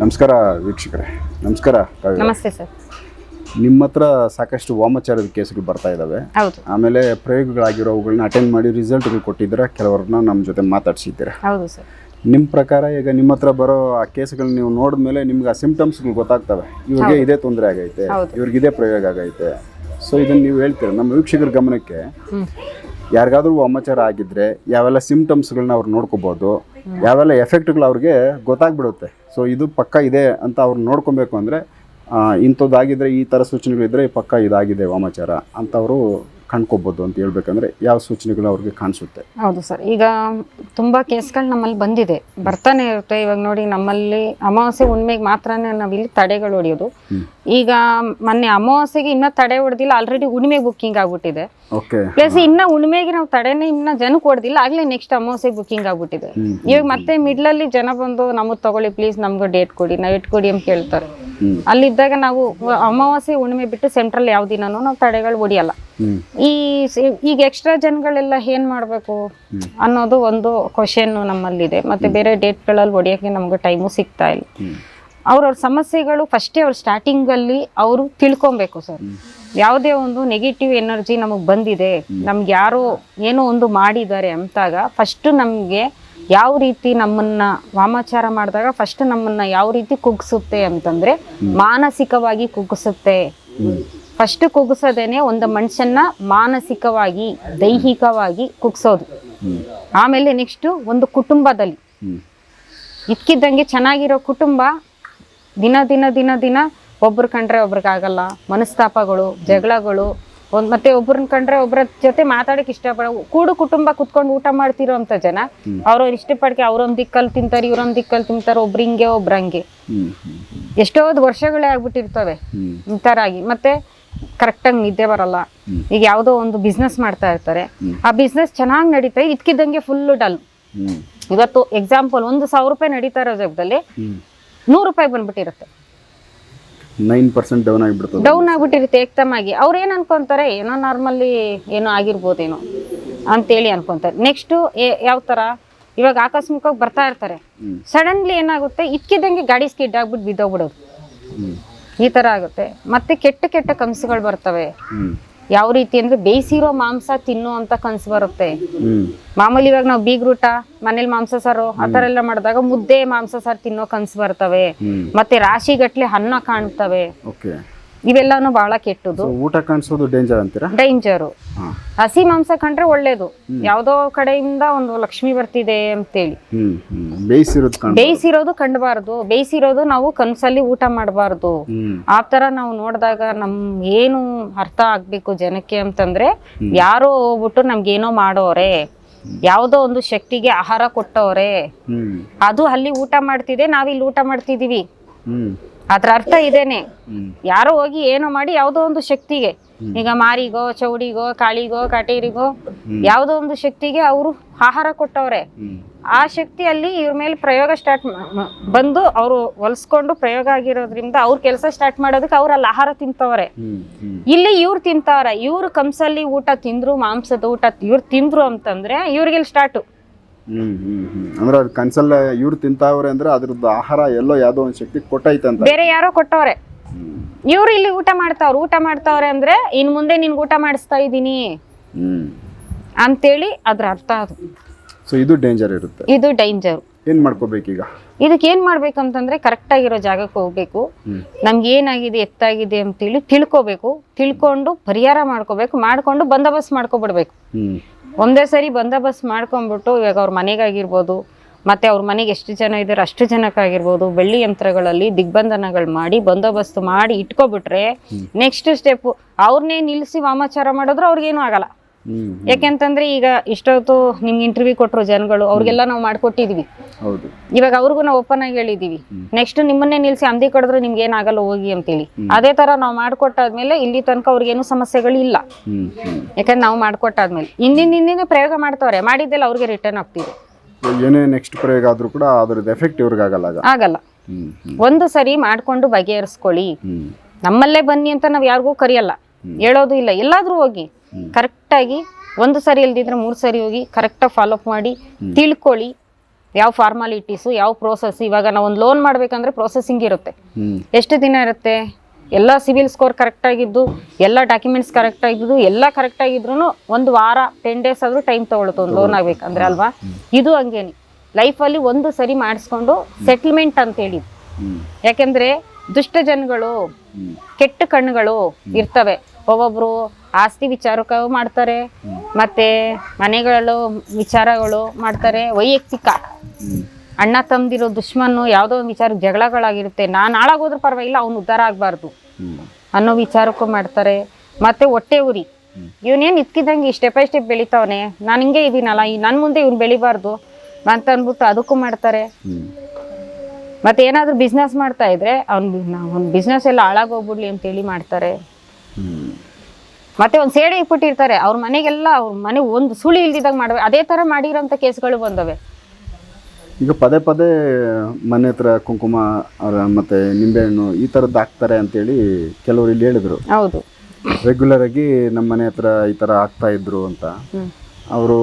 ನಮಸ್ಕಾರ ವೀಕ್ಷಕರೇ. ನಮಸ್ಕಾರ. ನಮಸ್ತೆ ಸರ್. ನಿಮ್ಮ ಹತ್ರ ಸಾಕಷ್ಟು ವಾಮಾಚಾರದ ಕೇಸ್ಗಳು ಬರ್ತಾ ಇದ್ದಾವೆ. ಹೌದು. ಆಮೇಲೆ ಪ್ರಯೋಗಗಳಾಗಿರೋವುಗಳನ್ನ ಅಟೆಂಡ್ ಮಾಡಿ ರಿಸಲ್ಟ್ಗಳು ಕೊಟ್ಟಿದ್ದೀರಾ, ಕೆಲವ್ರನ್ನ ನಮ್ಮ ಜೊತೆ ಮಾತಾಡ್ಸಿದ್ದೀರಾ. ಹೌದು ಸರ್. ನಿಮ್ಮ ಪ್ರಕಾರ ಈಗ ನಿಮ್ಮ ಹತ್ರ ಬರೋ ಆ ಕೇಸ್ಗಳು ನೀವು ನೋಡಿದ್ಮೇಲೆ ನಿಮ್ಗೆ ಆ ಸಿಂಪ್ಟಮ್ಸ್ಗಳು ಗೊತ್ತಾಗ್ತವೆ. ಇವ್ರಿಗೆ ಇದೇ ತೊಂದರೆ ಆಗೈತೆ, ಇವ್ರಿಗೆ ಇದೇ ಪ್ರಯೋಗ ಆಗೈತೆ. ಸೊ ಇದನ್ನು ನೀವು ಹೇಳ್ತೀರ ನಮ್ಮ ವೀಕ್ಷಕರ ಗಮನಕ್ಕೆ. ಯಾರಿಗಾದ್ರೂ ವಾಮಾಚಾರ ಆಗಿದ್ರೆ ಯಾವೆಲ್ಲ ಸಿಂಪ್ಟಮ್ಸ್ಗಳನ್ನ ಅವ್ರು ನೋಡ್ಕೋಬೋದು, ಯಾವೆಲ್ಲ ಎಫೆಕ್ಟ್ಗಳು ಅವ್ರಿಗೆ ಗೊತ್ತಾಗ್ಬಿಡುತ್ತೆ. ಸೊ ಇದು ಪಕ್ಕ ಇದೆ ಅಂತ ಅವ್ರು ನೋಡ್ಕೊಬೇಕು ಅಂದರೆ ಇಂಥದ್ದಾಗಿದ್ದರೆ ಈ ಥರ ಸೂಚನೆಗಳಿದ್ದರೆ ಪಕ್ಕ ಇದಾಗಿದೆ ವಾಮಾಚಾರ ಅಂತ ಅವರು ಕಂಡ್ಕೋಬೋದು ಅಂತ ಹೇಳ್ಬೇಕಂದ್ರೆ ಯಾವ ಸೂಚನೆಗಳು ಅವ್ರಿಗೆ ಕಾಣಿಸುತ್ತೆ? ಹೌದು ಸರ್. ಈಗ ತುಂಬ ಕೇಸ್ಗಳು ನಮ್ಮಲ್ಲಿ ಬಂದಿದೆ, ಬರ್ತಾನೆ ಇರುತ್ತೆ. ಇವಾಗ ನೋಡಿ, ನಮ್ಮಲ್ಲಿ ಅಮಾವಾಸ್ಯೆ ಹುಣ್ಣಿಮೆಗೆ ಮಾತ್ರನೇ ನಾವಿಲ್ಲಿ ತಡೆಗಳು ಹೊಡೆಯೋದು. ಈಗ ಮೊನ್ನೆ ಅಮಾವಾಸ್ಯೆಗೆ ಇನ್ನೂ ತಡೆ ಹೊಡೆದಿಲ್ಲ, ಆಲ್ರೆಡಿ ಹುಣ್ಣಿಮೆಗೆ ಬುಕ್ಕಿಂಗ್ ಆಗ್ಬಿಟ್ಟಿದೆ. ಪ್ಲಸ್ ಇನ್ನ ಹುಣ್ಣಿಮೆಗೆ ನಾವು ತಡೆನೇ ಇನ್ನ ಜನಕ್ಕೆ ಹೊಡೆದಿಲ್ಲ, ಆಗ್ಲೇ ನೆಕ್ಸ್ಟ್ ಅಮಾವಾಸ್ಯೆಗೆ ಬುಕ್ಕಿಂಗ್ ಆಗ್ಬಿಟ್ಟಿದೆ. ಇವಾಗ ಮತ್ತೆ ಮಿಡ್ಲಲ್ಲಿ ಜನ ಬಂದು ನಮಗೆ ತಗೊಳ್ಳಿ ಪ್ಲೀಸ್, ನಮ್ಗೆ ಡೇಟ್ ಕೊಡಿ, ಡೇಟ್ ಕೊಡಿ ಅಂತ ಕೇಳ್ತಾರೆ. ಅಲ್ಲಿದ್ದಾಗ ನಾವು ಅಮಾವಾಸ್ಯೆ ಹುಣ್ಣಿಮೆ ಬಿಟ್ಟು ಸೆಂಟ್ರಲ್ ಯಾವ ದಿನನೂ ನಾವು ತಡೆಗಳು ಹೊಡಿಯಲ್ಲ. ಈಗ ಎಕ್ಸ್ಟ್ರಾ ಜನಗಳೆಲ್ಲ ಏನ್ ಮಾಡ್ಬೇಕು ಅನ್ನೋದು ಒಂದು ಕ್ವಶನ್ ನಮ್ಮಲ್ಲಿದೆ. ಮತ್ತೆ ಬೇರೆ ಡೇಟ್ಗಳಲ್ಲಿ ಹೊಡಿಯೋಕ್ಕೆ ನಮ್ಗೆ ಟೈಮು ಸಿಗ್ತಾ ಇಲ್ಲ. ಅವ್ರವ್ರ ಸಮಸ್ಯೆಗಳು ಫಸ್ಟೇ ಅವ್ರ ಸ್ಟಾರ್ಟಿಂಗಲ್ಲಿ ಅವರು ತಿಳ್ಕೊಬೇಕು ಸರ್. ಯಾವುದೇ ಒಂದು ನೆಗೆಟಿವ್ ಎನರ್ಜಿ ನಮಗೆ ಬಂದಿದೆ, ನಮ್ಗೆ ಯಾರೋ ಏನೋ ಒಂದು ಮಾಡಿದ್ದಾರೆ ಅಂತಾಗ ಫಸ್ಟ್ ನಮಗೆ ಯಾವ ರೀತಿ ನಮ್ಮನ್ನ ವಾಮಾಚಾರ ಮಾಡಿದಾಗ ಫಸ್ಟ್ ನಮ್ಮನ್ನ ಯಾವ ರೀತಿ ಕುಗ್ಸುತ್ತೆ ಅಂತಂದ್ರೆ ಮಾನಸಿಕವಾಗಿ ಕುಗ್ಸುತ್ತೆ. ಫಸ್ಟ್ ಕುಗ್ಸೋದೇನೆ ಒಂದು ಮನುಷ್ಯನ ಮಾನಸಿಕವಾಗಿ ದೈಹಿಕವಾಗಿ ಕುಗ್ಸೋದು. ಆಮೇಲೆ ನೆಕ್ಸ್ಟ್ ಒಂದು ಕುಟುಂಬದಲ್ಲಿ ಇದ್ಕಿದ್ದಂಗೆ ಚೆನ್ನಾಗಿರೋ ಕುಟುಂಬ ದಿನ ದಿನ ದಿನ ದಿನ ಒಬ್ರು ಕಂಡ್ರೆ ಒಬ್ರಿಗಾಗಲ್ಲ, ಮನಸ್ತಾಪಗಳು, ಜಗಳಗಳು, ಮತ್ತೆ ಒಬ್ರನ್ನ ಕಂಡ್ರೆ ಒಬ್ಬರ ಜೊತೆ ಮಾತಾಡಕ್ಕೆ ಇಷ್ಟಪಡ ಕೂಡು ಕುಟುಂಬ ಕುತ್ಕೊಂಡು ಊಟ ಮಾಡ್ತಿರೋ ಅಂತ ಜನ ಅವ್ರವ್ರು ಇಷ್ಟಪಡಕ್ಕೆ ಅವ್ರೊಂದ್ ದಿಕ್ಕಲ್ಲಿ ತಿಂತಾರೆ, ಇವ್ರೊಂದ್ ದಿಕ್ಕಲ್ಲಿ ತಿಂತಾರೆ, ಒಬ್ರಿಂಗೆ ಒಬ್ರಂಗೆ ಎಷ್ಟೋದ್ ವರ್ಷಗಳೇ ಆಗ್ಬಿಟ್ಟಿರ್ತವೆ ಈ ತರ ಆಗಿ. ಮತ್ತೆ ಕರೆಕ್ಟಾಗಿ ನಿದ್ದೆ ಬರಲ್ಲ. ಈಗ ಯಾವುದೋ ಒಂದು ಬಿಸ್ನೆಸ್ ಮಾಡ್ತಾ ಇರ್ತಾರೆ, ಆ ಬಿಸ್ನೆಸ್ ಚೆನ್ನಾಗಿ ನಡೀತಾ ಇದ್ಕಿದ್ದಂಗೆ ಫುಲ್ ಡಲ್. ಇವತ್ತು ಎಕ್ಸಾಂಪಲ್ 1,000 ರೂಪಾಯಿ ನಡೀತಾ ಇರೋ ಜಾಗದಲ್ಲಿ 100 ರೂಪಾಯಿ ಬಂದ್ಬಿಟ್ಟಿರುತ್ತೆ, 9% ಡೌನ್ ಆಗ್ಬಿಟ್ಟಿರುತ್ತೆ ಏಕ್ತಮಾಗಿ. ಅವ್ರು ಏನ್ ಅನ್ಕೊಂತಾರೆ, ಏನೋ ನಾರ್ಮಲ್ಲಿ ಏನೋ ಆಗಿರ್ಬೋದೇನೋ ಅಂತೇಳಿ ಅನ್ಕೊಂತಾರೆ. ನೆಕ್ಸ್ಟ್ ಯಾವ ತರ, ಇವಾಗ ಆಕಸ್ಮಿಕವಾಗಿ ಬರ್ತಾ ಇರ್ತಾರೆ, ಸಡನ್ಲಿ ಏನಾಗುತ್ತೆ ಇದ್ಕಿದ್ದಂಗೆ ಗಾಡಿ ಸ್ಕಿಡ್ ಆಗ್ಬಿಟ್ಟು ಬಿದ್ದೋಗ್ಬಿಡೋದು, ಈ ತರ ಆಗುತ್ತೆ. ಮತ್ತೆ ಕೆಟ್ಟ ಕೆಟ್ಟ ಕನಸುಗಳು ಬರ್ತವೆ. ಯಾವ ರೀತಿ ಅಂದ್ರೆ ಬೇಯಿಸಿರೋ ಮಾಂಸ ತಿನ್ನೋ ಅಂತ ಕನ್ಸು ಬರುತ್ತೆ. ಮಾಮೂಲಿ ಇವಾಗ ನಾವು ಬೀಗ್ರೂಟ ಮನೇಲಿ ಮಾಂಸ ಸಾರು ಆತರ ಎಲ್ಲ ಮಾಡಿದಾಗ ಮುದ್ದೆ ಮಾಂಸ ಸಾರು ತಿನ್ನೋ ಕನ್ಸು ಬರ್ತವೆ. ಮತ್ತೆ ರಾಶಿ ಗಟ್ಲೆ ಅನ್ನ ಕಾಣ್ತವೆ. ಇವೆಲ್ಲಾನು ಬಹಳ ಕೆಟ್ಟದು. ಊಟ ಕಾಣಿಸೋದು ಡೇಂಜರ್ ಅಂತೀರಾ? ಡೇಂಜರು. ಹಸಿ ಮಾಂಸ ಕಂಡ್ರೆ ಒಳ್ಳೇದು, ಯಾವ್ದೋ ಕಡೆಯಿಂದ ಒಂದು ಲಕ್ಷ್ಮಿ ಬರ್ತಿದೆ ಅಂತೇಳಿ. ಬೇಯಿಸಿರೋದು ಕಂಡಬಾರ್ದು, ಬೇಯಿಸಿರೋದು ನಾವು ಕನ್ಸಲ್ಲಿ ಊಟ ಮಾಡಬಾರ್ದು. ಆ ತರ ನಾವು ನೋಡಿದಾಗ ನಮ್ ಏನು ಅರ್ಥ ಆಗ್ಬೇಕು ಜನಕ್ಕೆ ಅಂತಂದ್ರೆ, ಯಾರೋ ಹೋಗ್ಬಿಟ್ಟು ನಮ್ಗೇನೋ ಮಾಡೋರೆ, ಯಾವ್ದೋ ಒಂದು ಶಕ್ತಿಗೆ ಆಹಾರ ಕೊಟ್ಟವ್ರೆ, ಅದು ಅಲ್ಲಿ ಊಟ ಮಾಡ್ತಿದೆ, ನಾವಿಲ್ಲಿ ಊಟ ಮಾಡ್ತಿದೀವಿ. ಅದ್ರ ಅರ್ಥ ಇದೇನೆ, ಯಾರೋ ಹೋಗಿ ಏನೋ ಮಾಡಿ ಯಾವ್ದೋ ಒಂದು ಶಕ್ತಿಗೆ, ಈಗ ಮಾರಿಗೋ ಚೌಡಿಗೋ ಕಾಳಿಗೋ ಕಾಟೇರಿಗೋ ಯಾವ್ದೋ ಒಂದು ಶಕ್ತಿಗೆ ಅವರು ಆಹಾರ ಕೊಟ್ಟವ್ರೆ. ಆ ಶಕ್ತಿ ಅಲ್ಲಿ ಇವ್ರ ಮೇಲೆ ಪ್ರಯೋಗ ಸ್ಟಾರ್ಟ್ ಬಂದು ಅವರು ಹೊಲ್ಸ್ಕೊಂಡು ಪ್ರಯೋಗ ಆಗಿರೋದ್ರಿಂದ ಅವ್ರ ಕೆಲಸ ಸ್ಟಾರ್ಟ್ ಮಾಡೋದಕ್ಕೆ ಅವ್ರಲ್ಲಿ ಆಹಾರ ತಿಂತವ್ರೆ. ಇಲ್ಲಿ ಇವ್ರು ತಿಂತಾರ, ಇವ್ರು ಕಂಸಲ್ಲಿ ಊಟ ತಿಂದ್ರು, ಮಾಂಸದ ಊಟ ಇವ್ರು ತಿಂದ್ರು ಅಂತಂದ್ರೆ ಇವ್ರಿಗೆಲ್ಲಿ ಸ್ಟಾರ್ಟ್. ಅಂದ್ರೆ ಕನ್ಸಲ್ಲ ಇವ್ರು ತಿಂತಾವ್ರೆ ಅಂದ್ರೆ ಅದ್ರದ್ದು ಆಹಾರ ಎಲ್ಲೋ ಯಾವ್ದೋ ಒಂದ್ ಶಕ್ತಿ ಕೊಟ್ಟೈತಂತ, ಬೇರೆ ಯಾರೋ ಕೊಟ್ಟವ್ರೆ. ಇವ್ರು ಇಲ್ಲಿ ಊಟ ಮಾಡ್ತಾವ್ರೆ ಅಂದ್ರೆ ಇನ್ ಮುಂದೆ ನಿನ್ಗೆ ಊಟ ಮಾಡಿಸ್ತಾ ಇದೀನಿ ಅಂತೇಳಿ ಅದ್ರ ಅರ್ಥ ಅದು. ಸೊ ಇದು ಡೇಂಜರ್ ಇರುತ್ತೆ. ಇದು ಡೇಂಜರ್. ಏನ್ ಮಾಡ್ಕೋಬೇಕೀಗ? ಇದಕ್ಕೆ ಏನ್ ಮಾಡ್ಬೇಕಂತಂದ್ರೆ ಕರೆಕ್ಟ್ ಆಗಿರೋ ಜಾಗಕ್ಕೆ ಹೋಗ್ಬೇಕು. ನಮ್ಗೆ ಏನಾಗಿದೆ ಎತ್ತಾಗಿದೆ ಅಂತೇಳಿ ತಿಳ್ಕೊಬೇಕು. ತಿಳ್ಕೊಂಡು ಪರಿಹಾರ ಮಾಡ್ಕೊಂಡು ಬಂದೋಬಸ್ತ್ ಮಾಡ್ಕೊಬಿಡ್ಬೇಕು. ಒಂದೇ ಸರಿ ಬಂದೋಬಸ್ತ್ ಮಾಡ್ಕೊಂಡ್ಬಿಟ್ಟು, ಇವಾಗ ಅವ್ರ ಮನೆಗಾಗಿರ್ಬೋದು, ಮತ್ತೆ ಅವ್ರ ಮನೆಗೆ ಎಷ್ಟು ಜನ ಇದ್ದಾರೆ ಅಷ್ಟು ಜನಕ್ಕಾಗಿರ್ಬೋದು, ಬೆಳ್ಳಿ ಯಂತ್ರಗಳಲ್ಲಿ ದಿಗ್ಬಂಧನಗಳು ಮಾಡಿ ಬಂದೋಬಸ್ತ್ ಮಾಡಿ ಇಟ್ಕೊಬಿಟ್ರೆ ನೆಕ್ಸ್ಟ್ ಸ್ಟೆಪ್ ಅವ್ರನ್ನೇ ನಿಲ್ಲಿಸಿ ವಾಮಾಚಾರ ಮಾಡಿದ್ರು ಅವ್ರಿಗೇನು ಆಗಲ್ಲ. ಯಾಕೆಂತಂದ್ರೆ ಈಗ ಇಷ್ಟೊತ್ತು ನಿಮ್ಗೆ ಇಂಟರ್ವ್ಯೂ ಕೊಟ್ಟರು ಜನಗಳು, ಅವ್ರಿಗೆಲ್ಲ ನಾವು ಮಾಡ್ಕೊಟ್ಟಿದೀವಿ. ಇವಾಗ ಅವ್ರಿಗೂ ನಾವು ಓಪನ್ ಆಗಿ ಹೇಳಿದೀವಿ, ನೆಕ್ಸ್ಟ್ ನಿಮ್ಮನ್ನೇ ನಿಲ್ಸಿ ಅಂದಿ ಕಡಿದ್ರೆ ನಿಮ್ಗೆ ಏನಾಗಲ್ಲ ಹೋಗಿ ಅಂತೇಳಿ. ಅದೇ ತರ ನಾವು ಮಾಡ್ಕೊಟ್ಟಾದ್ಮೇಲೆ ಇಲ್ಲಿ ತನಕ ಅವ್ರಿಗೇನು ಸಮಸ್ಯೆಗಳು ಇಲ್ಲ. ಯಾಕಂದ್ರೆ ನಾವು ಮಾಡ್ಕೊಟ್ಟಾದ್ಮೇಲೆ ಹಿಂದಿನ ಪ್ರಯೋಗ ಮಾಡ್ತಾವ್ರೆ, ಮಾಡಿದ್ದೆಲ್ಲ ಅವ್ರಿಗೆ ರಿಟರ್ನ್ ಆಗ್ತಿದೆ. ಏನೇ ನೆಕ್ಸ್ಟ್ ಪ್ರಯೋಗ ಆದ್ರೂ ಕೂಡ ಅದ್ರದ್ದು ಎಫೆಕ್ಟ್ ಇವ್ರಿಗೆ ಆಗಲ್ಲ. ಒಂದು ಸರಿ ಮಾಡ್ಕೊಂಡು ಬಗೆಹರಿಸ್ಕೊಳ್ಳಿ. ನಮ್ಮಲ್ಲೇ ಬನ್ನಿ ಅಂತ ನಾವ್ ಯಾರಿಗೂ ಕರಿಯಲ್ಲ, ಹೇಳೋದು ಇಲ್ಲ. ಎಲ್ಲಾದ್ರೂ ಹೋಗಿ ಕರೆಕ್ಟಾಗಿ 1 ಸರಿ ಇಲ್ದಿದ್ರೆ 3 ಸರಿ ಹೋಗಿ ಕರೆಕ್ಟಾಗಿ ಫಾಲೋ ಅಪ್ ಮಾಡಿ ತಿಳ್ಕೊಳ್ಳಿ. ಯಾವ ಫಾರ್ಮಾಲಿಟೀಸು, ಯಾವ ಪ್ರೋಸೆಸ್. ಇವಾಗ ನಾವು ಒಂದು ಲೋನ್ ಮಾಡಬೇಕಂದ್ರೆ ಪ್ರೊಸೆಸಿಂಗ್ ಇರುತ್ತೆ. ಎಷ್ಟು ದಿನ ಇರುತ್ತೆ? ಎಲ್ಲ ಸಿವಿಲ್ ಸ್ಕೋರ್ ಕರೆಕ್ಟಾಗಿದ್ದು, ಎಲ್ಲ ಡಾಕ್ಯುಮೆಂಟ್ಸ್ ಕರೆಕ್ಟಾಗಿದ್ದು, ಎಲ್ಲ ಕರೆಕ್ಟಾಗಿದ್ರು ಒಂದು ವಾರ 10 days ಆದರೂ ಟೈಮ್ ತೊಗೊಳುತ್ತೆ ಒಂದು ಲೋನ್ ಆಗಬೇಕಂದ್ರೆ ಅಲ್ವಾ. ಇದು ಹಂಗೇನೆ ಲೈಫಲ್ಲಿ ಒಂದು ಸರಿ ಮಾಡಿಸ್ಕೊಂಡು ಸೆಟ್ಲ್ಮೆಂಟ್ ಅಂತ ಹೇಳಿದ್ದು. ಯಾಕೆಂದರೆ ದುಷ್ಟ ಜನಗಳು, ಕೆಟ್ಟ ಕಣ್ಣುಗಳು ಇರ್ತವೆ. ಒಬ್ಬೊಬ್ರು ಆಸ್ತಿ ವಿಚಾರಕ್ಕೆ ಮಾಡ್ತಾರೆ, ಮತ್ತೆ ಮನೆಗಳು ವಿಚಾರಗಳು ಮಾಡ್ತಾರೆ, ವೈಯಕ್ತಿಕ ಅಣ್ಣ ತಮ್ಮದಿರೋ ದುಶ್ಮನ್ನು ಯಾವುದೋ ಒಂದು ವಿಚಾರಕ್ಕೆ ಜಗಳಗಳಾಗಿರುತ್ತೆ. ನಾನು ಹಾಳಾಗೋದ್ರ ಪರವಾಗಿಲ್ಲ, ಅವ್ನು ಉದ್ಧಾರ ಆಗಬಾರ್ದು ಅನ್ನೋ ವಿಚಾರಕ್ಕೂ ಮಾಡ್ತಾರೆ. ಮತ್ತೆ ಹೊಟ್ಟೆ ಉರಿ, ಇವನೇನು ಇದ್ಕಿದ್ದಂಗೆ ಸ್ಟೆಪ್ ಬೈ ಸ್ಟೆಪ್ ಬೆಳಿತಾವನೆ, ನಾನು ಹಿಂಗೆ ಇದೀನಲ್ಲ, ಈ ನನ್ನ ಮುಂದೆ ಇವ್ನು ಬೆಳಿಬಾರ್ದು ಅಂತ ಅಂದ್ಬಿಟ್ಟು ಅದಕ್ಕೂ ಮಾಡ್ತಾರೆ. ಮತ್ತೆ ಏನಾದರೂ ಬಿಸ್ನೆಸ್ ಮಾಡ್ತಾ ಇದ್ರೆ ಅವ್ನು ಬಿಸ್ನೆಸ್ ಎಲ್ಲ ಹಾಳಾಗೋಗ್ಬಿಡ್ಲಿ ಅಂತೇಳಿ ಮಾಡ್ತಾರೆ. ಮತ್ತೆ ಒಂದು ಸೇಡೆ ಇಟ್ಬಿಟ್ಟಿರ್ತಾರೆ ಅವ್ರ ಮನೆಗೆಲ್ಲ, ಅವ್ರ ಮನೆ ಒಂದು ಸುಳಿ ಇಲ್ದಿದ್ದಾಗ ಮಾಡ್ಬೇಕು. ಅದೇ ಥರ ಮಾಡಿರೋಂಥ ಕೇಸ್ಗಳು ಬಂದವೆ. ಈಗ ಪದೇ ಪದೇ ಮನೆ ಹತ್ರ ಕುಂಕುಮ ಮತ್ತೆ ನಿಂಬೆಹಣ್ಣು ಈ ಥರದ್ದು ಹಾಕ್ತಾರೆ ಅಂತೇಳಿ ಕೆಲವರು ಇಲ್ಲಿ ಹೇಳಿದ್ರು. ಹೌದು, ರೆಗ್ಯುಲರ್ ಆಗಿ ನಮ್ಮ ಮನೆ ಹತ್ರ ಈ ಥರ ಆಗ್ತಾ ಇದ್ರು ಅಂತ. ಅವರು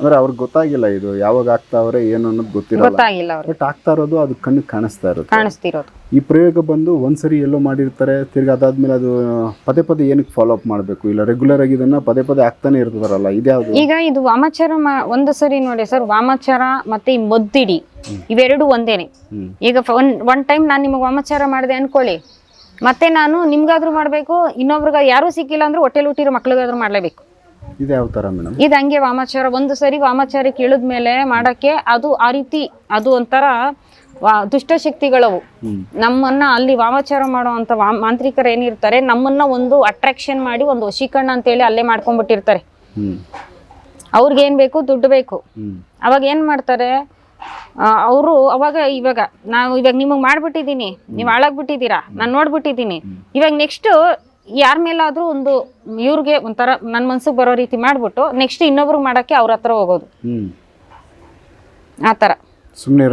ಅಂದ್ರೆ ಅವ್ರಿಗೆ ಗೊತ್ತಾಗಿಲ್ಲ ಇದು ಯಾವಾಗ ಆಗ್ತಾವ್ರೆ ಏನು ಅನ್ನೋದು ಗೊತ್ತಿಲ್ಲ. ಬಟ್ ಆಗ್ತಾ ಇರೋದು ಅದು ಕಣ್ಣಿಗೆ ಕಾಣಿಸ್ತಿರೋದು. ಈ ಪ್ರಯೋಗ ಬಂದು ಒಂದ್ಸರಿ ಎಲ್ಲೋ ಮಾಡಿರ್ತಾರೆ, ತಿರ್ಗಿ ಅದಾದ್ಮೇಲೆ ಅದು ಪದೇ ಪದೇ ಏನಕ್ಕೆ ಫಾಲೋ ಅಪ್ ಮಾಡಬೇಕು? ಇಲ್ಲ ರೆಗ್ಯುಲರ್ ಆಗಿ ಇದನ್ನ ಪದೇ ಪದೇ ಆಗ್ತಾನೆ ಇರ್ತಾರಲ್ಲ, ಇದ್ಯಾವುದು? ಈಗ ಇದು ವಾಮಾಚಾರ ಒಂದು ಸರಿ ನೋಡಿ ಸರ್, ವಾಮಾಚಾರ ಮತ್ತೆ ಈ ಮೊದ್ದಿಡಿ ಇವೆರಡು ಒಂದೇನೆ. ಈಗ ಒನ್ ಟೈಮ್ ನಾನು ನಿಮಗೆ ವಾಮಾಚಾರ ಮಾಡಿದೆ ಅನ್ಕೊಳ್ಳಿ, ಮತ್ತೆ ನಾನು ನಿಮ್ಗಾದ್ರೂ ಮಾಡಬೇಕು, ಇನ್ನೊಬ್ರಿಗೆ ಯಾರೂ ಸಿಕ್ಕಿಲ್ಲ ಅಂದ್ರೆ ಹೊಟ್ಟೆಲಿ ಹುಟ್ಟಿರೋ ಮಕ್ಳಿಗಾದ್ರೂ ಮಾಡಲೇಬೇಕು. ಇದು ಯಾವ ಥರ ಮೇಡಮ್? ಇದು ಹಂಗೆ ವಾಮಾಚಾರ. ಒಂದು ಸರಿ ವಾಮಾಚಾರಕ್ಕೆ ಇಳಿದ್ಮೇಲೆ ಮಾಡೋಕ್ಕೆ ಅದು ಆ ರೀತಿ, ಅದು ಒಂಥರ ದುಷ್ಟಶಕ್ತಿಗಳವು ನಮ್ಮನ್ನ ಅಲ್ಲಿ ವಾಮಾಚಾರ ಮಾಡುವಂಥ ಮಾಂತ್ರಿಕರು ಏನಿರ್ತಾರೆ, ನಮ್ಮನ್ನ ಒಂದು ಅಟ್ರಾಕ್ಷನ್ ಮಾಡಿ ಒಂದು ವಶೀಕರಣ ಅಂತೇಳಿ ಅಲ್ಲೇ ಮಾಡ್ಕೊಂಡ್ಬಿಟ್ಟಿರ್ತಾರೆ. ಅವ್ರಿಗೇನು ಬೇಕು? ದುಡ್ಡು ಬೇಕು. ಅವಾಗ ಏನು ಮಾಡ್ತಾರೆ ಅವರು? ಇವಾಗ ನಿಮಗೆ ಮಾಡ್ಬಿಟ್ಟಿದ್ದೀನಿ, ನೀವು ಹಾಳಾಗ್ಬಿಟ್ಟಿದ್ದೀರಾ, ನಾನು ನೋಡ್ಬಿಟ್ಟಿದ್ದೀನಿ, ಇವಾಗ ನೆಕ್ಸ್ಟ್ ಯಾರ ಮೇಲಾದ್ರೂ ಒಂದು ಇವ್ರಿಗೆ ಒಂಥರ ನನ್ನ ಮನ್ಸಿಗೆ ಬರೋ ರೀತಿ ಮಾಡ್ಬಿಟ್ಟು ನೆಕ್ಸ್ಟ್ ಇನ್ನೊಬ್ರಿಗೆ ಮಾಡಕ್ಕೆ ಅವ್ರ ಹತ್ರ ಹೋಗೋದು. ಆ ಥರ ಸುಮ್ಮನೆ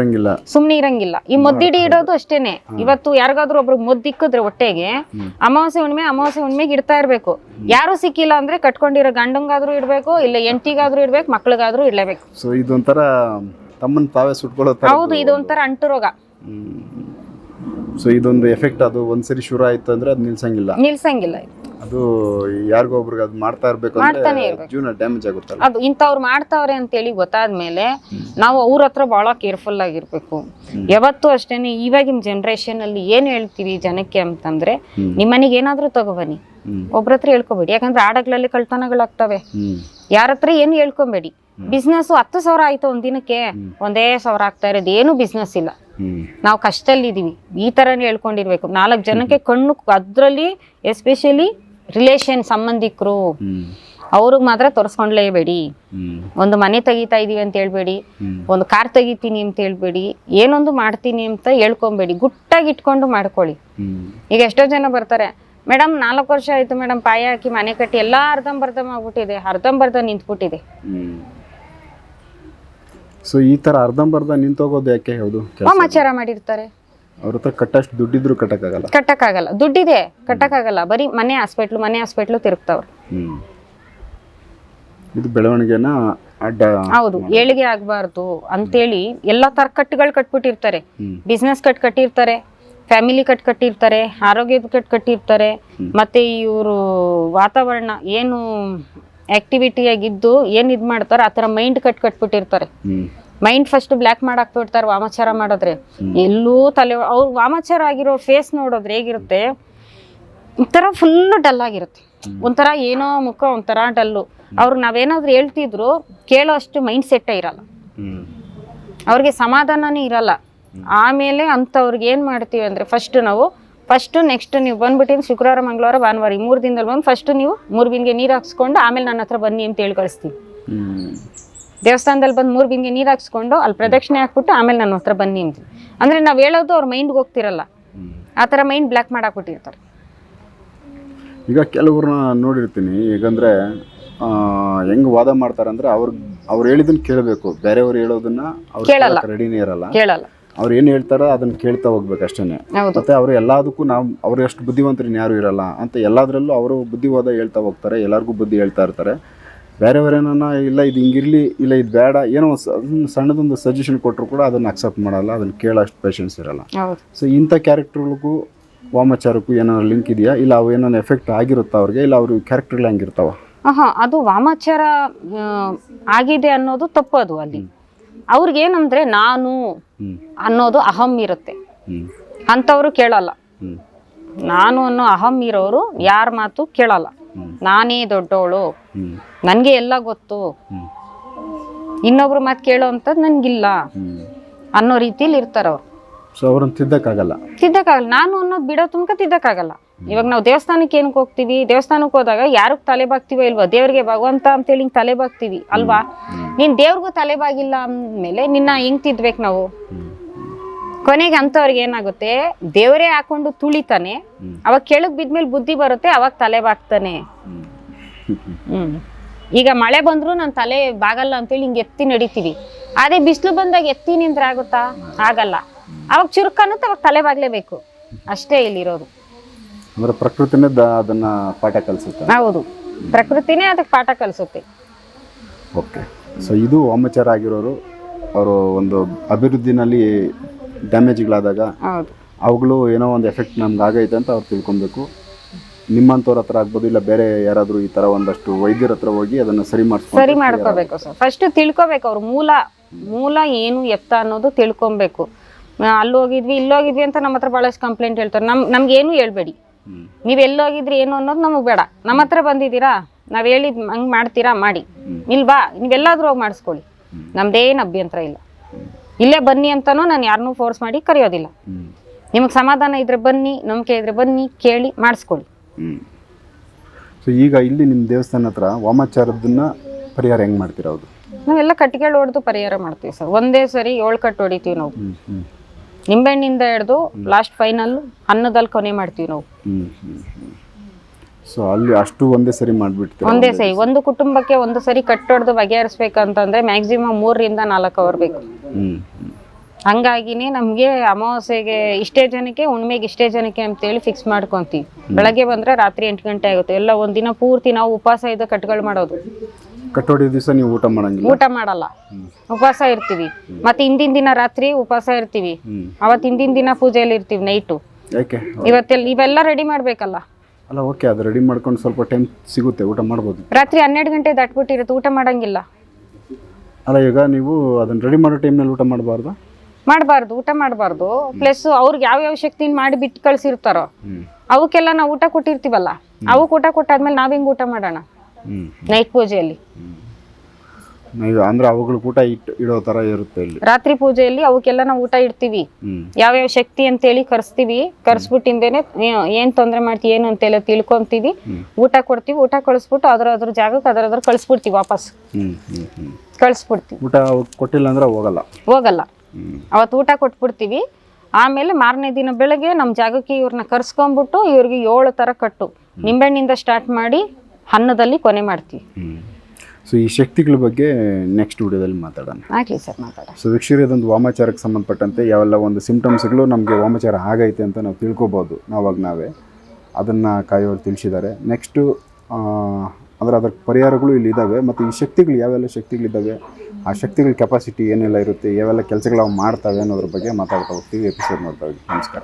ಇರಂಗಿಲ್ಲ. ಈ ಮೊದ್ದಿಡಿ ಇಡೋದು ಅಷ್ಟೇನೆ. ಇವತ್ತು ಯಾರಿಗಾದ್ರೂ ಒಬ್ರಿಗೆ ಮೊದ್ದಿಕ್ಕಿದ್ರೆ ಹೊಟ್ಟೆಗೆ, ಅಮಾವಾಸ್ಯೆ ಹುಣ್ಣಿಮೆಗೆ ಇಡ್ತಾ ಇರ್ಬೇಕು. ಯಾರು ಸಿಕ್ಕಿಲ್ಲ ಅಂದ್ರೆ ಕಟ್ಕೊಂಡಿರೋ ಗಂಡಂಗಾದ್ರೂ ಇಡ್ಬೇಕು, ಇಲ್ಲ ಎಂಟಿಗಾದ್ರೂ ಇಡ್ಬೇಕು, ಮಕ್ಳಿಗಾದ್ರೂ ಇಡ್ಲೇಬೇಕು. ಸೊ ಇದೊಂಥರ ತಮ್ಮನ್ನ ತಾವೇ ಸುಟ್ಕೊಳ್ಳೋ. ಹೌದು, ಇದೊಂಥರ ಅಂಟು ರೋಗ. ಸೊ ಇದೊಂದು ಎಫೆಕ್ಟ್, ಅದು ಒಂದ್ಸರಿ ಶುರು ಆಯ್ತು ಅಂದ್ರೆ ಅದು ನಿಲ್ಸಂಗಿಲ್ಲ. ಅದು ಯಾರಿಗೋ ಒಬ್ರಿಗೆ ಅದು ಮಾಡ್ತಾ ಇರ್ಬೇಕು ಅಂದ್ರೆ ಜೀವನ ಡ್ಯಾಮೇಜ್ ಆಗುತ್ತಲ್ಲ. ಅದು ಇಂಥವ್ರು ಮಾಡ್ತಾವ್ರೆ ಅಂತೇಳಿ ಗೊತ್ತಾದ್ಮೇಲೆ ನಾವು ಅವ್ರ ಹತ್ರ ಬಹಳ ಕೇರ್ಫುಲ್ ಆಗಿರ್ಬೇಕು. ಯಾವತ್ತೂ ಅಷ್ಟೇನೆ. ಇವಾಗಿನ ಜನರೇಷನ್ ಅಲ್ಲಿ ಏನ್ ಹೇಳ್ತೀವಿ ಜನಕ್ಕೆ ಅಂತಂದ್ರೆ, ನಿಮ್ಮನೆಗೆ ಏನಾದ್ರೂ ತಗೋಬನ್ನಿ, ಒಬ್ರ ಹತ್ರ ಹೇಳ್ಕೊಬೇಡಿ. ಯಾಕಂದ್ರೆ ಆಡಗಳಲ್ಲಿ ಕಳ್ತನಗಳಾಗ್ತವೆ. ಯಾರ ಹತ್ರ ಏನು ಹೇಳ್ಕೊಬೇಡಿ. ಬಿಸ್ನೆಸ್ 10,000 ಆಯ್ತು ಒಂದಿನಕ್ಕೆ, 1,000 ಆಗ್ತಾ ಇರೋದು ಏನು ಬಿಸ್ನೆಸ್ ಇಲ್ಲ. ನಾವು ಕಷ್ಟದಲ್ಲಿ ಇದೀವಿ, ಈ ತರನೇ ಹೇಳ್ಕೊಂಡಿರ್ಬೇಕು. 4 ಜನಕ್ಕೆ ಕಣ್ಣು, ಅದ್ರಲ್ಲಿ ಎಸ್ಪೆಷಲಿ ರಿಲೇಷನ್ ಸಂಬಂಧಿಕರು, ಅವ್ರಿಗೆ ಮಾತ್ರ ತೋರಿಸ್ಕೊಂಡ್ಲೇಬೇಡಿ. ಒಂದು ಮನೆ ತೆಗಿತಾ ಇದೀವಿ ಅಂತ ಹೇಳ್ಬೇಡಿ, ಒಂದು ಕಾರ್ ತೆಗಿತೀನಿ ಅಂತ ಹೇಳ್ಬೇಡಿ, ಏನೊಂದು ಮಾಡ್ತೀನಿ ಅಂತ ಹೇಳ್ಕೊಬೇಡಿ. ಗುಟ್ಟಾಗಿ ಇಟ್ಕೊಂಡು ಮಾಡ್ಕೊಳ್ಳಿ. ಈಗ ಎಷ್ಟೋ ಜನ ಬರ್ತಾರೆ, ಮೇಡಮ್ 4 ವರ್ಷ ಆಯ್ತು ಮೇಡಮ್, ಪಾಯ ಹಾಕಿ ಮನೆ ಕಟ್ಟಿ ಎಲ್ಲ ಅರ್ಧಂಬರ್ಧ ಆಗ್ಬಿಟ್ಟಿದೆ, ಅರ್ಧಂಬರ್ಧ ನಿಂತ್ಬಿಟ್ಟಿದೆ. ಸೊ ಈ ತರ ಅರ್ಧಂಬರ್ಧ ನಿಂತೋಗೋದು ಯಾಕೆ? ಹೌದು, ವಾಮಾಚಾರ ಮಾಡಿರ್ತಾರೆ. ಅವ್ರ ಹತ್ರ ಕಟ್ಟಷ್ಟು ದುಡ್ಡಿದ್ರು ಕಟ್ಟಕ್ಕಾಗಲ್ಲ. ದುಡ್ಡಿದೆ, ಕಟ್ಟಕ್ಕಾಗಲ್ಲ. ಬರೀ ಮನೆ ಹಾಸ್ಪಿಟ್ಲು ತಿರುಗ್ತಾವ್ರೆ. ಇದು ಬೆಳವಣಿಗೆನ ಅಡ್ಡ. ಹೌದು, ಏಳಿಗೆ ಆಗ್ಬಾರ್ದು ಅಂತೇಳಿ ಎಲ್ಲಾ ತರ ಕಟ್ಟುಗಳು ಕಟ್ಬಿಟ್ಟಿರ್ತಾರೆ. ಬಿಸ್ನೆಸ್ ಕಟ್ಟಿರ್ತಾರೆ, ಫ್ಯಾಮಿಲಿ ಕಟ್ಟಿರ್ತಾರೆ, ಆರೋಗ್ಯದ ಕಟ್ಟಿರ್ತಾರೆ. ಮತ್ತೆ ಇವರು ವಾತಾವರಣ ಏನು ಆಕ್ಟಿವಿಟಿಯಾಗಿದ್ದು ಏನು ಇದು ಮಾಡ್ತಾರೆ, ಆ ಥರ ಮೈಂಡ್ ಕಟ್ಬಿಟ್ಟಿರ್ತಾರೆ. ಮೈಂಡ್ ಫಸ್ಟ್ ಬ್ಲ್ಯಾಕ್ ಮಾಡಾಕ್ಬಿಡ್ತಾರೆ ವಾಮಾಚಾರ ಮಾಡಿದ್ರೆ. ಎಲ್ಲೂ ತಲೆ, ಅವ್ರು ವಾಮಾಚಾರ ಆಗಿರೋ ಫೇಸ್ ನೋಡಿದ್ರೆ ಹೇಗಿರುತ್ತೆ, ಒಂಥರ ಫುಲ್ಲು ಡಲ್ ಆಗಿರುತ್ತೆ. ಒಂಥರ ಏನೋ ಮುಖ ಒಂಥರ ಡಲ್ಲು. ಅವ್ರಿಗೆ ನಾವೇನಾದ್ರೂ ಹೇಳ್ತಿದ್ರು ಕೇಳೋ ಅಷ್ಟು ಮೈಂಡ್ ಸೆಟ್ಟೇ ಇರಲ್ಲ, ಅವ್ರಿಗೆ ಸಮಾಧಾನನೇ ಇರಲ್ಲ. ಆಮೇಲೆ ಅಂಥವ್ರಿಗೆ ಏನು ಮಾಡ್ತೀವಿ ಅಂದರೆ, ಫಸ್ಟು ನೆಕ್ಸ್ಟ್ ನೀವು ಬಂದ್ಬಿಟ್ಟಿದ್ದು ಶುಕ್ರವಾರ, ಮಂಗಳವಾರ, ಭಾನುವಾರ ಈ 3 ದಿನದಲ್ಲಿ ಬಂದು ಫಸ್ಟು ನೀವು 3 ಬಿನ್ಗೆ ನೀರು ಹಾಕ್ಸ್ಕೊಂಡು ಆಮೇಲೆ ನನ್ನ ಹತ್ರ ಬನ್ನಿ ಅಂತ ಹೇಳಿ ಕಳಿಸ್ತೀವಿ. ದೇವಸ್ಥಾನದಲ್ಲಿ ಬಂದು 3 ಬಿನ್ಗೆ ನೀರು ಹಾಕ್ಸ್ಕೊಂಡು ಅಲ್ಲಿ ಪ್ರದಕ್ಷಿಣೆ ಹಾಕ್ಬಿಟ್ಟು ಆಮೇಲೆ ನನ್ನ ಹತ್ರ ಬನ್ನಿ ಅಂತೀವಿ. ಅಂದರೆ ನಾವು ಹೇಳೋದು ಅವ್ರ ಮೈಂಡ್ಗೆ ಹೋಗ್ತಿರಲ್ಲ, ಆ ಥರ ಮೈಂಡ್ ಬ್ಲ್ಯಾಕ್ ಮಾಡಾಕ್ಬಿಟ್ಟಿರ್ತಾರೆ. ಈಗ ಕೆಲವ್ರನ್ನ ನೋಡಿರ್ತೀನಿ, ಈಗಂದರೆ ಹೆಂಗೆ ವಾದ ಮಾಡ್ತಾರೆ ಅಂದರೆ, ಅವ್ರು ಹೇಳಿದ್ದನ್ನು ಕೇಳಬೇಕು, ಬೇರೆಯವ್ರು ಹೇಳೋದನ್ನ ಕೇಳಲ್ಲ, ರೆಡಿನೇ ಇರಲ್ಲ. ಅವ್ರು ಏನು ಹೇಳ್ತಾರೋ ಅದನ್ನ ಕೇಳ್ತಾ ಹೋಗ್ಬೇಕು ಅಷ್ಟೇ. ಮತ್ತೆ ಅವರು ಎಲ್ಲದಕ್ಕೂ ಅವ್ರು ಎಷ್ಟು ಬುದ್ಧಿವಂತರು ಯಾರು ಇರಲ್ಲ ಅಂತ ಎಲ್ಲದರಲ್ಲೂ ಅವರು ಬುದ್ಧಿವಾದ ಹೇಳ್ತಾ ಹೋಗ್ತಾರೆ, ಎಲ್ಲರಿಗೂ ಬುದ್ಧಿ ಹೇಳ್ತಾ ಇರ್ತಾರೆ. ಬೇರೆಯವರೇನ ಇಲ್ಲ ಇದು ಹಿಂಗಿರಲಿ, ಇಲ್ಲ ಇದು ಬೇಡ, ಏನೋ ಸಣ್ಣದೊಂದು ಸಜೆಷನ್ ಕೊಟ್ಟರು ಕೂಡ ಅದನ್ನು ಅಕ್ಸೆಪ್ಟ್ ಮಾಡಲ್ಲ, ಅದನ್ನು ಕೇಳೋಷ್ಟು ಪೇಷನ್ಸ್ ಇರಲ್ಲ. ಸೊ ಇಂಥ ಕ್ಯಾರೆಕ್ಟರ್ಗಳಿಗೂ ವಾಮಾಚಾರಕ್ಕೂ ಏನಾದ್ರು ಲಿಂಕ್ ಇದೆಯಾ, ಇಲ್ಲ ಅವು ಏನಾದ್ರು ಎಫೆಕ್ಟ್ ಆಗಿರುತ್ತಾ ಅವ್ರಿಗೆ, ಇಲ್ಲ ಅವ್ರ ಕ್ಯಾರೆಕ್ಟರ್ಗಳು ಹೆಂಗಿರ್ತಾವ? ಅದು ವಾಮಾಚಾರ ಆಗಿದೆ ಅನ್ನೋದು ತಪ್ಪು. ಅದು ಅಲ್ಲಿ ಅವ್ರಿಗೇನಂದ್ರೆ ನಾನು ಅನ್ನೋದು ಅಹಂ ಇರುತ್ತೆ, ಅಂಥವ್ರು ಕೇಳಲ್ಲ. ನಾನು ಅನ್ನೋ ಅಹಂ ಇರೋರು ಯಾರ ಮಾತು ಕೇಳಲ್ಲ. ನಾನೇ ದೊಡ್ಡವಳು, ನನಗೆ ಎಲ್ಲ ಗೊತ್ತು, ಇನ್ನೊಬ್ರು ಮಾತು ಕೇಳೋ ಅಂಥದ್ದು ನನಗಿಲ್ಲ ಅನ್ನೋ ರೀತಿಲಿ ಇರ್ತಾರೆ ಅವ್ರು. ಸೊ ಅವ್ರನ್ನ ತಿದ್ದಕ್ಕಾಗಲ್ಲ. ನಾನು ಅನ್ನೋದು ಬಿಡೋ ತುಮಕ ತಿದ್ದಕ್ಕಾಗಲ್ಲ. ಇವಾಗ ನಾವು ದೇವಸ್ಥಾನಕ್ಕೆ ಏನಕ್ಕೆ ಹೋಗ್ತೀವಿ? ದೇವಸ್ಥಾನಕ್ಕೆ ಹೋದಾಗ ಯಾರಿಗೆ ತಲೆ ಬಾಗ್ತೀವೋ ಇಲ್ವಾ? ದೇವ್ರಿಗೆ ಭಗವಂತ ಅಂತೇಳಿ ಹಿಂಗೆ ತಲೆ ಬಾಗ್ತೀವಿ ಅಲ್ವಾ? ನೀನ್ ದೇವ್ರಿಗೂ ತಲೆ ಬಾಗಿಲ್ಲ ಅಂದ್ಮೇಲೆ ನಿನ್ನ ಹೆಂಗ್ ತಿದ್ಬೇಕು ನಾವು? ಕೊನೆಗೆ ಅಂಥವ್ರಿಗೆ ಏನಾಗುತ್ತೆ, ದೇವರೇ ಹಾಕೊಂಡು ತುಳಿತಾನೆ, ಅವಾಗ ಕೆಳಗ್ ಬಿದ್ಮೇಲೆ ಬುದ್ಧಿ ಬರುತ್ತೆ, ಅವಾಗ ತಲೆ ಬಾಗ್ತಾನೆ. ಈಗ ಮಳೆ ಬಂದ್ರು ನಾನು ತಲೆ ಬಾಗಲ್ಲ ಅಂತೇಳಿ ಹಿಂಗೆ ಎತ್ತಿ ನಡಿತೀವಿ. ಅದೇ ಬಿಸಿಲು ಬಂದಾಗ ಎತ್ತಿ ನಿಂದ್ರೆ ಆಗುತ್ತಾ? ಆಗಲ್ಲ. ಅವಾಗ ಚುರುಕನ್ನುತ್ತೆ, ಅವಾಗ ತಲೆ ಬಾಗ್ಲೇಬೇಕು. ಅಷ್ಟೇ ಇಲ್ಲಿರೋದು. ಅಂದ್ರೆ ಪ್ರಕೃತಿನೇ ಅದನ್ನ ಪಾಠ ಕಲಿಸುತ್ತೆ. ಹೌದು, ಪ್ರಕೃತಿನೇ ಅದಕ್ಕೆ ಪಾಠ ಕಲಿಸುತ್ತೆ. ಓಕೆ. ಸೊ ಇದು ವಾಮಾಚಾರ ಆಗಿರೋರು ಅವರು ಒಂದು ಅಭಿವೃದ್ಧಿನಲ್ಲಿ ಡ್ಯಾಮೇಜ್ಗಳಾದಾಗ ಅವುಗಳು ಏನೋ ಒಂದು ಎಫೆಕ್ಟ್ ನಮ್ಗೆ ಆಗೈತೆ ಅಂತ ಅವ್ರು ತಿಳ್ಕೊಬೇಕು. ನಿಮ್ಮಂಥವ್ರ ಹತ್ರ ಆಗ್ಬೋದು, ಇಲ್ಲ ಬೇರೆ ಯಾರಾದರೂ ಈ ಥರ ಒಂದಷ್ಟು ವೈದ್ಯರ ಹತ್ರ ಹೋಗಿ ಅದನ್ನು ಸರಿ ಮಾಡ್ಕೋಬೇಕು ಸರ್. ಫಸ್ಟ್ ತಿಳ್ಕೊಬೇಕು, ಅವ್ರ ಮೂಲ ಏನು ಎತ್ತ ಅನ್ನೋದು ತಿಳ್ಕೊಬೇಕು. ಅಲ್ಲಿ ಹೋಗಿದ್ವಿ ಇಲ್ಲಿ ಹೋಗಿದ್ವಿ ಅಂತ ನಮ್ಮ ಹತ್ರ ಭಾಳಷ್ಟು ಕಂಪ್ಲೇಂಟ್ ಹೇಳ್ತಾರೆ. ನಮ್ಗೇನು ಹೇಳ್ಬೇಡಿ, ನೀವು ಎಲ್ಲೋಗಿದ್ರಿ ಏನು ಅನ್ನೋದು ನಮಗೆ ಬೇಡ. ನಮ್ಮ ಹತ್ರ ಬಂದಿದ್ದೀರಾ, ನಾವು ಹೇಳಿದ್ ಹಂಗೆ ಮಾಡ್ತೀರಾ ಮಾಡಿ, ಇಲ್ವಾ ನೀವೆಲ್ಲಾದ್ರೂ ಹೋಗಿ ಮಾಡಿಸ್ಕೊಳ್ಳಿ, ನಮ್ದೇನು ಅಭ್ಯಂತರ ಇಲ್ಲ. ಇಲ್ಲೇ ಬನ್ನಿ ಅಂತಾನೂ ನಾನು ಯಾರನ್ನೂ ಫೋರ್ಸ್ ಮಾಡಿ ಕರೆಯೋದಿಲ್ಲ. ನಿಮಗೆ ಸಮಾಧಾನ ಇದ್ರೆ ಬನ್ನಿ, ನಂಬಿಕೆ ಇದ್ರೆ ಬನ್ನಿ, ಕೇಳಿ ಮಾಡಿಸ್ಕೊಳ್ಳಿ. ಸೊ ಈಗ ಇಲ್ಲಿ ನಿಮ್ಮ ದೇವಸ್ಥಾನ ಹತ್ರ ವಾಮಾಚಾರದನ್ನ ಪರಿಹಾರ ಹೆಂಗೆ ಮಾಡ್ತೀರಾ? ಹೌದು, ನಾವೆಲ್ಲ ಕಟ್ಟಿಗೆಗಳು ಹೊಡೆದು ಪರಿಹಾರ ಮಾಡ್ತೀವಿ ಸರ್. ಒಂದೇ ಸರಿ 7 ಕಟ್ಟು ಹೊಡಿತೀವಿ ನಾವು. ನಿಂಬೆಹಣ್ಣಿಂದ ಹಿಡ್ದು ಲಾಸ್ಟ್ ಫೈನಲ್ ಅನ್ನದಲ್ಲಿ ಕೊನೆ ಮಾಡ್ತೀವಿ ನಾವು. ಸೊ ಅಲ್ಲಿ ಅಷ್ಟು ಒಂದೇ ಸರಿ ಮಾಡಿಬಿಡ್ತೀವಿ. ಒಂದೇ ಸರಿ ಒಂದು ಕುಟುಂಬಕ್ಕೆ ಒಂದು ಸರಿ ಕಟ್ಟೊಡ್ದು ಬಗೆಹರಿಸ್ಬೇಕಂತಂದ್ರೆ ಮ್ಯಾಕ್ಸಿಮಮ್ 3 ರಿಂದ 4 ಅವರ್ ಬೇಕು. ಹಂಗಾಗಿನೇ ನಮಗೆ ಅಮಾವಾಸ್ಯೆಗೆ ಇಷ್ಟೇ ಜನಕ್ಕೆ, ಹುಣ್ಣಿಮೆಗೆ ಇಷ್ಟೇ ಜನಕ್ಕೆ ಅಂತೇಳಿ ಫಿಕ್ಸ್ ಮಾಡ್ಕೊಂತೀವಿ. ಬೆಳಗ್ಗೆ ಬಂದ್ರೆ ರಾತ್ರಿ 8 ಗಂಟೆ ಆಗುತ್ತೆ. ಎಲ್ಲ ಒಂದಿನ ಪೂರ್ತಿ ನಾವು ಉಪವಾಸ ಇದ್ದ ಕಟ್ಗಳು ಮಾಡೋದು. ಕಟ್ಟೋಡಿ ದಿವಸ ನೀವು ಊಟ ಮಾಡಂಗಿಲ್ಲ? ಊಟ ಮಾಡಲ್ಲ, ಉಪವಾಸ ಇರ್ತೀವಿ. ಮತ್ತೆ ಹಿಂದಿನ ದಿನ ರಾತ್ರಿ ಉಪವಾಸ ಇರ್ತೀವಿ. ಅವತ್ತು ಹಿಂದಿನ ದಿನ ಪೂಜೆಯಲ್ಲಿ ಇರ್ತೀವಿ ನೈಟು. ಯಾಕೆ? ಇವತ್ತೆಲ್ಲ ಇವೆಲ್ಲ ರೆಡಿ ಮಾಡ್ಬೇಕಲ್ಲ. ಅಲ್ಲ ಓಕೆ, ಅದು ರೆಡಿ ಮಾಡ್ಕೊಂಡು ಸ್ವಲ್ಪ ಟೈಮ್ ಸಿಗುತ್ತೆ, ಊಟ ಮಾಡ್ಬೋದು. ರಾತ್ರಿ 12 ಗಂಟೆ ದಾಟ್ಬಿಟ್ಟಿರುತ್ತೆ, ಊಟ ಮಾಡಂಗಿಲ್ಲ. ಅಲ್ಲ ಈಗ ನೀವು ಅದನ್ನ ರೆಡಿ ಮಾಡೋ ಟೈಮ್ನಲ್ಲಿ ಊಟ ಮಾಡಬಾರ್ದು? ಊಟ ಮಾಡಬಾರ್ದು. ಪ್ಲಸ್ ಅವ್ರಿಗೆ ಯಾವ್ಯಾವ ಶಕ್ತಿನ ಮಾಡಿ ಬಿಟ್ಟು ಕಳ್ಸಿರ್ತಾರೋ ಅವಕ್ಕೆಲ್ಲ ನಾವು ಊಟ ಕೊಟ್ಟಿರ್ತೀವಲ್ಲ, ಅವಕ್ಕೆ ಊಟ ಕೊಟ್ಟಾದ್ಮೇಲೆ ನಾವ್ ಹೆಂಗ್ ಊಟ ಮಾಡೋಣ ನೈಟ್ ಪೂಜೆಯಲ್ಲಿ? ಅಂದ್ರೆ ಅವುಗಳು ಊಟ ಇಡೋ ತರ ಇರುತ್ತೆ ಇಲ್ಲಿ. ರಾತ್ರಿ ಪೂಜೆಯಲ್ಲಿ ಅವಕ್ಕೆಲ್ಲ ನಾವು ಊಟ ಇಡ್ತೀವಿ. ಯಾವ್ಯಾವ ಶಕ್ತಿ ಅಂತೇಳಿ ಕರ್ಸ್ತೀವಿ. ಕರ್ಸ್ಬಿಟ್ಟಿಂದೇನೆ ಏನ್ ತೊಂದ್ರೆ ಮಾಡ್ತೀವಿ ಏನು ಅಂತೆಲ್ಲ ತಿಳ್ಕೊಂತೀವಿ. ಊಟ ಕೊಡ್ತೀವಿ. ಊಟ ಕಳಿಸ್ಬಿಟ್ಟು ಅದ್ರ ಜಾಗಕ್ಕೆ ಅದ್ರ ಕಳಿಸ್ಬಿಡ್ತೀವಿ. ವಾಪಸ್ ಕಳಿಸ್ಬಿಡ್ತೀವಿ. ಊಟ ಕೊಟ್ಟಿಲ್ಲ ಅಂದ್ರೆ ಹೋಗಲ್ಲ. ಅವತ್ತು ಊಟ ಕೊಟ್ಬಿಡ್ತೀವಿ. ಆಮೇಲೆ ಮಾರನೇ ದಿನ ಬೆಳಗ್ಗೆ ನಮ್ಮ ಜಾಗಕ್ಕೆ ಇವ್ರನ್ನ ಕರ್ಸ್ಕೊಂಡ್ಬಿಟ್ಟು ಇವ್ರಿಗೆ 7 ತರ ಕಟ್ಟು ನಿಂಬೆಹಣ್ಣಿಂದ ಸ್ಟಾರ್ಟ್ ಮಾಡಿ ಅನ್ನದಲ್ಲಿ ಕೊನೆ ಮಾಡ್ತೀವಿ. ಸೊ ಈ ಶಕ್ತಿಗಳ ಬಗ್ಗೆ ನೆಕ್ಸ್ಟ್ ವಿಡಿಯೋದಲ್ಲಿ ಮಾತಾಡೋಣ. ಆಗಲಿ ಸರ್, ಮಾತಾಡೋಣ. ಸೊ ವೀಕ್ಷಕರೇ, ಇದೊಂದು ವಾಮಾಚಾರಕ್ಕೆ ಸಂಬಂಧಪಟ್ಟಂತೆ ಯಾವೆಲ್ಲ ಒಂದು ಸಿಂಪ್ಟಮ್ಸ್ಗಳು ನಮಗೆ ವಾಮಾಚಾರ ಆಗೈತೆ ಅಂತ ನಾವು ತಿಳ್ಕೊಬೋದು. ನಾವೇ ಅದನ್ನು ಕಾಯೋರು ತಿಳಿಸಿದ್ದಾರೆ. ನೆಕ್ಸ್ಟು ಅಂದರೆ ಅದರ ಪರಿಹಾರಗಳು ಇಲ್ಲಿ ಇದ್ದಾವೆ. ಮತ್ತು ಈ ಶಕ್ತಿಗಳು ಯಾವೆಲ್ಲ ಶಕ್ತಿಗಳಿದ್ದಾವೆ, ಆ ಶಕ್ತಿಗಳ ಕೆಪಾಸಿಟಿ ಏನೆಲ್ಲ ಇರುತ್ತೆ, ಯಾವೆಲ್ಲ ಕೆಲಸಗಳು ಅವು ಮಾಡ್ತವೆ ಅನ್ನೋದ್ರ ಬಗ್ಗೆ ಮಾತಾಡ್ತಾ ಹೋಗ್ತೀವಿ. ಎಪಿಸೋಡ್ ನೋಡ್ತಾ ಹೋಗಿ. ನಮಸ್ಕಾರ.